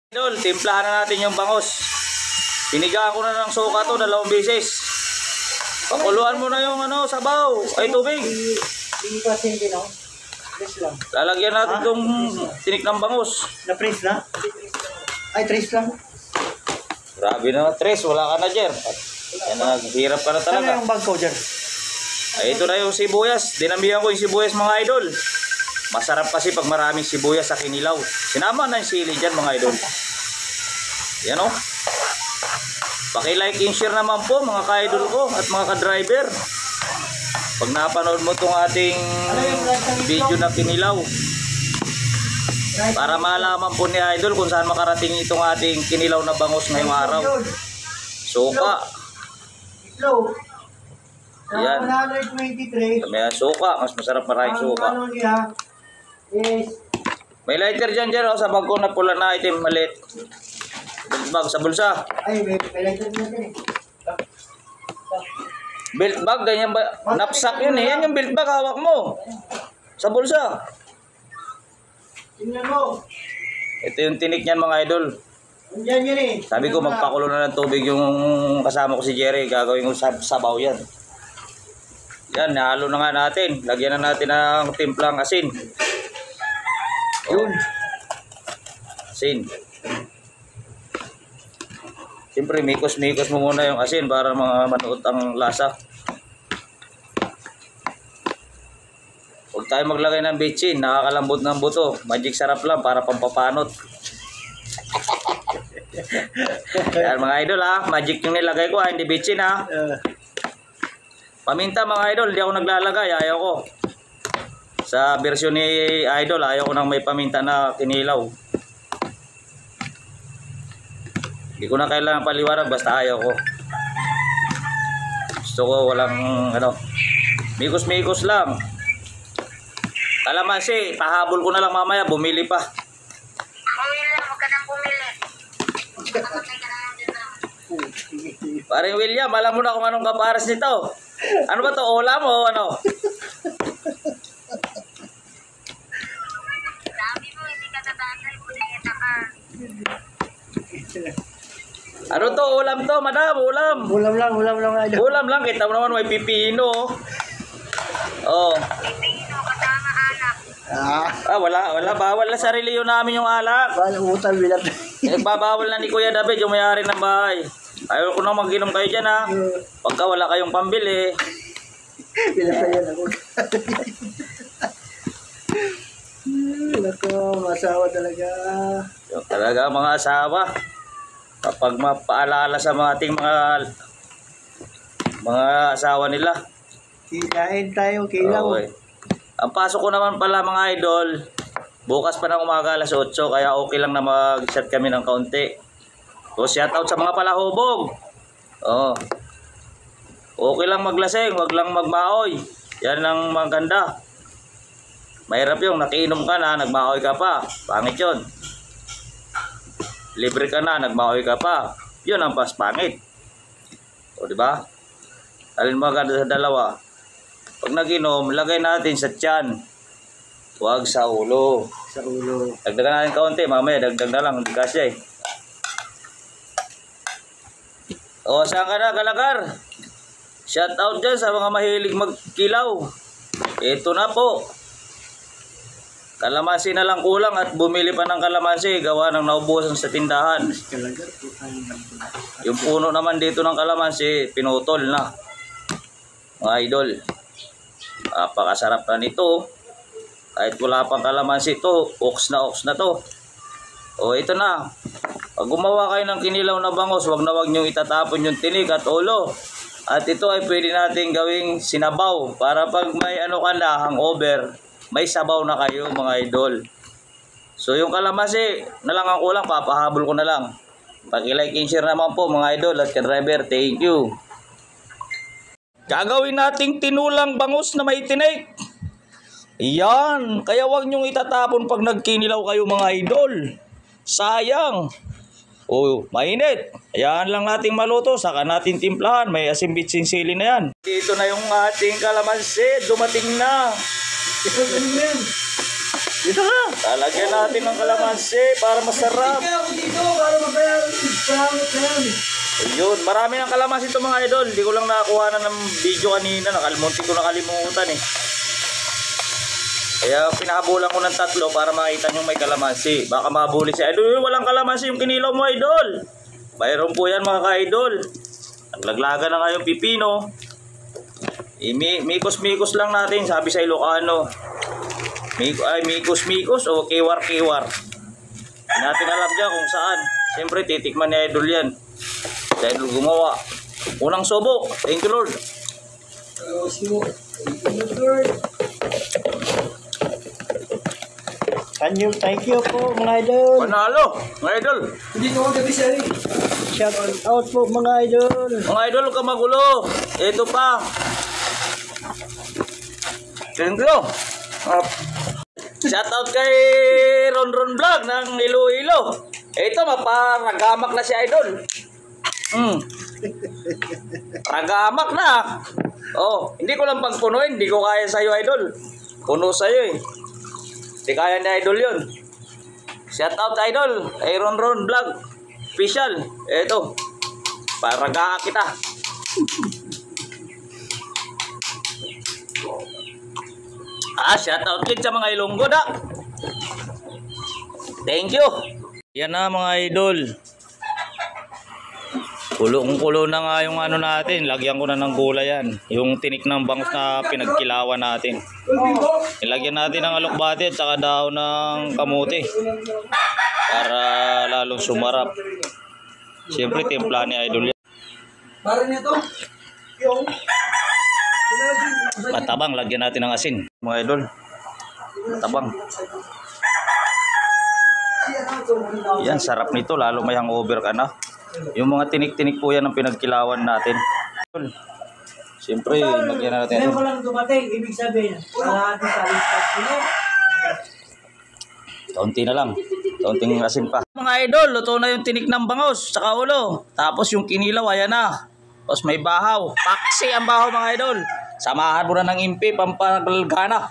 Idol, timplahan na natin yung bangus. Pinigaan ko na ng suka to 2 beses. Pakuluan mo na yung sabaw. Ay, tubig. Lalagyan natin itong tinik ng bangus. Na-press na? Ay, trace lang. Grabe na, Tres. Wala ka na, Jer. Yan na, hirap ka na Saan talaga. na yung bag ko, Jer? Ay, ito na yung sibuyas. Dinamihan ko yung sibuyas, mga idol. Masarap kasi pag maraming sibuyas sa kinilaw. Sinama na yung sili dyan, mga idol. Yan o. Paki-like and share naman po, mga ka-idol ko at mga ka-driver. Pag napanood mo itong ating video na kinilaw, para malaman po ni idol kung saan makarating itong ating kinilaw na bangus ngayong araw. Suka. Yan. 123. May suka. Mas masarap maraming suka. May lighter dyan sa bag ko na pula na item maliit. Belt bag sa bulsa. Ay, may lighter natin eh. Belt bag, ganyan ba? Knapsack yun eh. Yan yung belt bag, hawak mo. Sa bulsa. Tingnan mo. Ito yung tinik niyan, mga idol. Nandiyan yan eh. Sabi ko magpakulo na ng tubig yung kasama ko si Jerry. Gagawin ko sabaw yan. Yan, nahalo na nga natin. Lagyan na natin ng timplang asin. Yun. Asin. Siyempre, mikos-mikos mo muna yung asin para manuot ang lasa. Huwag tayo maglagay ng bitchin. Nakakalambot ng buto. Magic sarap lang para pampapanot. Yan mga idol ha. Magic yung nilagay ko ha. Hindi bitchin ha. Paminta mga idol. Hindi ako naglalagay. Ayaw ko. Sa version ni idol, ayaw ko nang may paminta na kinilaw. Hindi ko na kailangan paliwanag. Basta ayaw ko. Gusto ko walang mikos-mikos lang. Kalamansi, pahabol ko na lang mamaya, bumili pa. Bumili lang, huwag ka nang bumili. Paring William, alam mo na kung anong kaparas nito. Ano ba to? Ulam o ano? Sabi mo, hindi ka tatanay, buligita ka. Ano to? Ulam to, madam, ulam. Ulam lang. Ulam lang, kita mo naman may pipino. Oh. Pipino, kasama anak. Wala, bawal na sarili yun namin yung alak. Wala utang bilat. Nagbabawal na ni Kuya David, yung may-ari ng bahay. Ayaw ko nang mag-inom kayo dyan ha. Pagka wala kayong pambili. Bilat na yan ako. Nako, masawa talaga. Yung talaga mga asawa. Kapag mapaalala sa mga ating mga asawa nila. Kikain tayo, kilaw. Okay. Ang pasok ko naman pala mga idol, bukas pa ng umaga 8:00, kaya okay lang na mag-chat kami ng kaunti. So shout out sa mga palahubog. Okay lang maglaseng, wag lang magmaoy. Yan ang maganda. Mahirap yung nakiinom ka na, nagmaoy ka pa. Pangit yun. Libre ka na, nagmaoy ka pa. Yun ang pangit. O diba? Alin maganda sa dalawa? Pag nag-inom, lagay natin sa tiyan. Huwag sa ulo. Sa ulo. Dagdagan natin kaunti. Mamaya, dagdag na lang. Hindi kasya eh. O, saan ka na, Kalagar? Shout out dyan sa mga mahilig magkilaw. Ito na po. Kalamansi na lang kulang at bumili pa ng kalamansi. Gawa ng naubusan sa tindahan. Yung puno naman dito ng kalamansi, pinutol na. Mga idol. Napakasarap na nito. Kahit wala pang kalamansi ito, oks na to. O ito na. Pag gumawa kayo ng kinilaw na bangus, wag niyong itatapon yung tinik at ulo. At ito ay pwede natin gawing sinabaw para pag may hangover, may sabaw na kayo mga idol. So yung kalamansi na lang ang kulang, papahabol ko na lang. Paki-like and share naman po mga idol at ka-driver. Thank you. Gagawin nating tinulang bangus na may tinik. Yan. Kaya wag nyong itatapon pag nagkinilaw kayo mga idol. Sayang. Mainit. Ayan lang nating maluto. Saka natin timplahan. May asin bitsin sili na yan. Dito na yung ating kalamansi. Dumating na. Dito ka. Lalagyan natin ng kalamansi para masarap. Ikaw dito para mabayaran. Salamat na yan. Ayun, marami ng kalamansi ito mga idol. Hindi ko lang nakakuha na ng video kanina. Munti ko nakalimutan eh. Kaya pinahabulan ko ng 3 para makita nyo may kalamansi. Baka mabuli si idol. Walang kalamansi yung kinilaw mo idol. Mayroon po yan mga ka-idol. Naglaglaga na kayong pipino. Mikos-mikos lang natin, sabi sa Ilocano. Mikos-mikos o kiwar-kiwar. Hindi natin alam dyan kung saan. Siyempre titikman ni idol yan. Si idol gumawa. Unang subo. Thank you Lord. Thank you po mga idol. Panalo, mga idol. Hindi ko gabi sari. Shout out po mga idol. Mga idol, huwag ka magulo. Ito pa. Thank you. Shout out kay Ron Vlog ng Iloilo. Ito, maparagamak na si idol. Ragamak na. Oh, hindi ko lang pagpunuin. Hindi ko kaya sa'yo idol. Puno sa'yo eh. Hindi kaya ni idol yun. Shout out idol. Kay Ron Vlog. Official. Ito. Paraga kita. Shout out din sa mga Ilonggo da. Thank you. Yan na mga idol. Kulong-kulo na nga yung ano natin. Lagyan ko na ng gulay yan. Yung tinik ng bangus na pinagkilawan natin. Ilagyan natin ng alokbate at saka daon ng kamote. Para lalong sumarap. Siyempre timpla ni idol yan. Para nito. Yung Matabang, lagyan natin ng asin. Mga idol. Matabang. Yan, sarap nito. Lalo may hangover ka na. Yung mga tinik-tinik po yan ang pinagkilawan natin. Siyempre, lagyan na natin. Ngayon ko lang dumating, ibig sabihin, wala natin sa listas ko. Kaunti na lang. Kaunting asin pa. Mga idol, luto na yung tinik ng bangus sa ulo. Tapos yung kinilaw, ayan na. Tapos may bahaw. Paksi ang bahaw mga idol. Samahan mo na ng impi, pampagalgana.